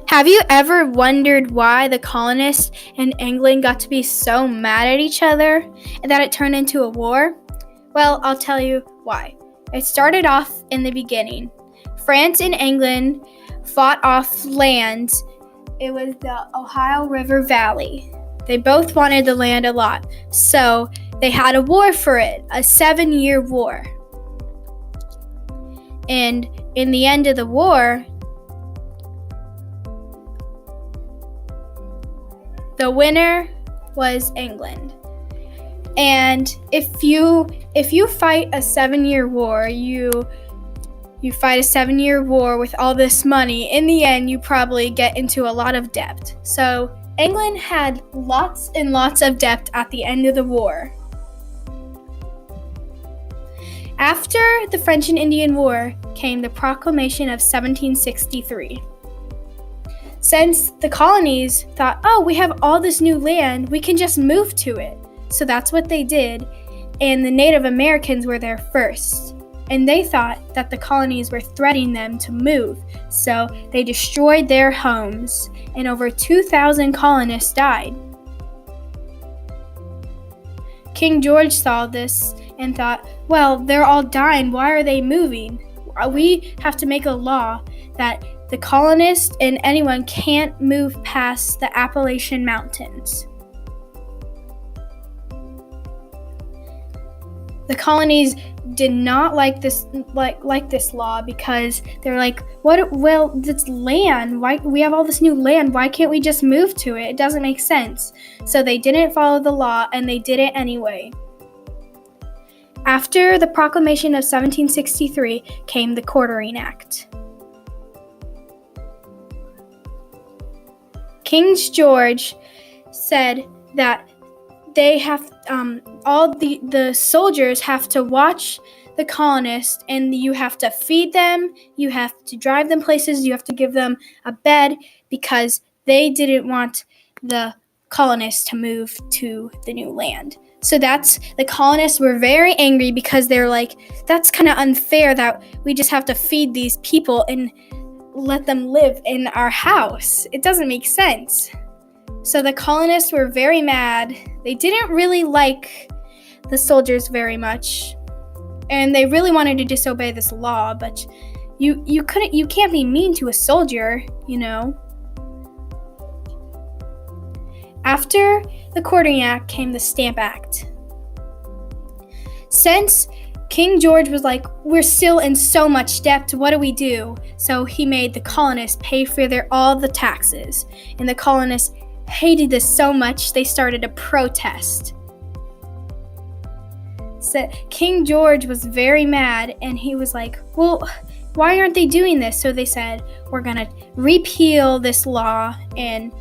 Have you ever wondered why the colonists in England got to be so mad at each other and that it turned into a war? Well, I'll tell you why. It started off in the beginning. France and England fought off land. It was the Ohio River Valley. They both wanted the land a lot, so they had a war for it, a 7-year war. And in the end of the war, the winner was England. And if you fight a 7-year war, you fight a 7-year war with all this money, in the end you probably get into a lot of debt. So England had lots and lots of debt at the end of the war. After the French and Indian War came the Proclamation of 1763. Since the colonies thought, we have all this new land, we can just move to it. So that's what they did, and the Native Americans were there first. And they thought that the colonies were threatening them to move, so they destroyed their homes, and over 2,000 colonists died. King George saw this and thought, they're all dying, why are they moving? We have to make a law that the colonists and anyone can't move past the Appalachian Mountains. The colonies did not like this law because they're like, this land, why we have all this new land, why can't we just move to it? It doesn't make sense. So they didn't follow the law and they did it anyway. After the Proclamation of 1763 came the Quartering Act. King George said that they have all the soldiers have to watch the colonists, and you have to feed them, you have to drive them places, you have to give them a bed, because they didn't want the colonists to move to the new land. So the colonists were very angry because they're like, that's kind of unfair that we just have to feed these people and let them live in our house. It doesn't make sense. So the colonists were very mad. They didn't really like the soldiers very much, and they really wanted to disobey this law, but you can't be mean to a soldier, After the Quartering Act came the Stamp Act. Since King George was like, we're still in so much debt, what do we do? So he made the colonists pay for all the taxes, and the colonists hated this so much they started a protest. So King George was very mad, and he was like, why aren't they doing this? So they said, we're gonna repeal this law, and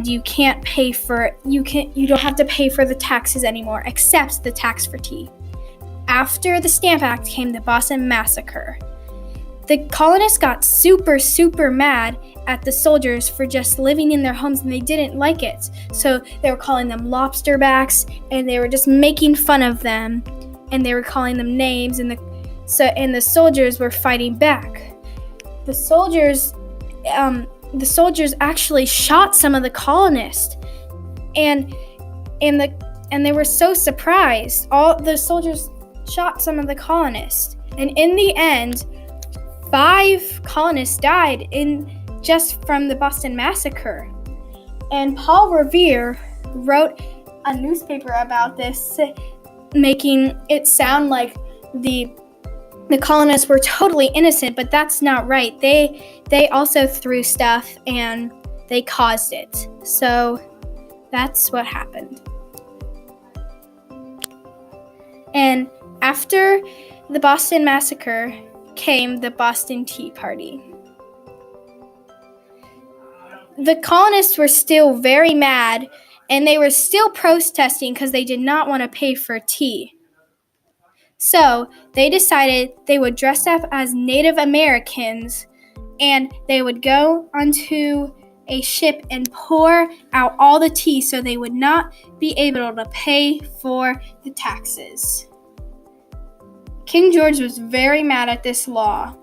you can't pay for you don't have to pay for the taxes anymore, except the tax for tea. After the Stamp Act came the Boston Massacre. The colonists got super, super mad at the soldiers for just living in their homes, and they didn't like it. So they were calling them lobsterbacks, and they were just making fun of them, and they were calling them names, and the soldiers were fighting back. The soldiers actually shot some of the colonists, and they were so surprised. All the soldiers shot some of the colonists, and in the end, 5 colonists died just from the Boston Massacre. And Paul Revere wrote a newspaper about this, making it sound like the colonists were totally innocent, but that's not right. They also threw stuff and they caused it. So that's what happened. And after the Boston Massacre came the Boston Tea Party. The colonists were still very mad, and they were still protesting because they did not want to pay for tea. So they decided they would dress up as Native Americans, and they would go onto a ship and pour out all the tea so they would not be able to pay for the taxes. King George was very mad at this law.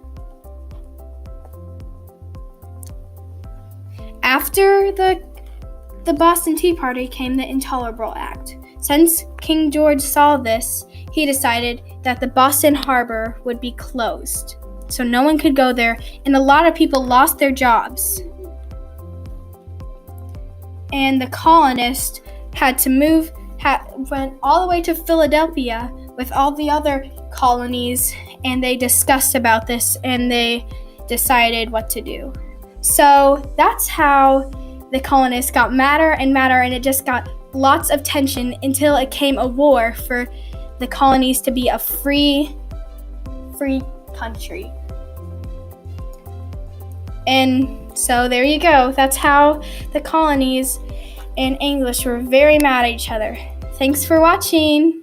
After the Boston Tea Party came the Intolerable Act. Since King George saw this, he decided that the Boston Harbor would be closed, so no one could go there, and a lot of people lost their jobs. And the colonists had to went all the way to Philadelphia with all the other colonies, and they discussed about this, and they decided what to do. So that's how the colonists got madder and madder, and it just got lots of tension until it came a war for the colonies to be a free country. And so there you go. That's how the colonies and English were very mad at each other. Thanks for watching.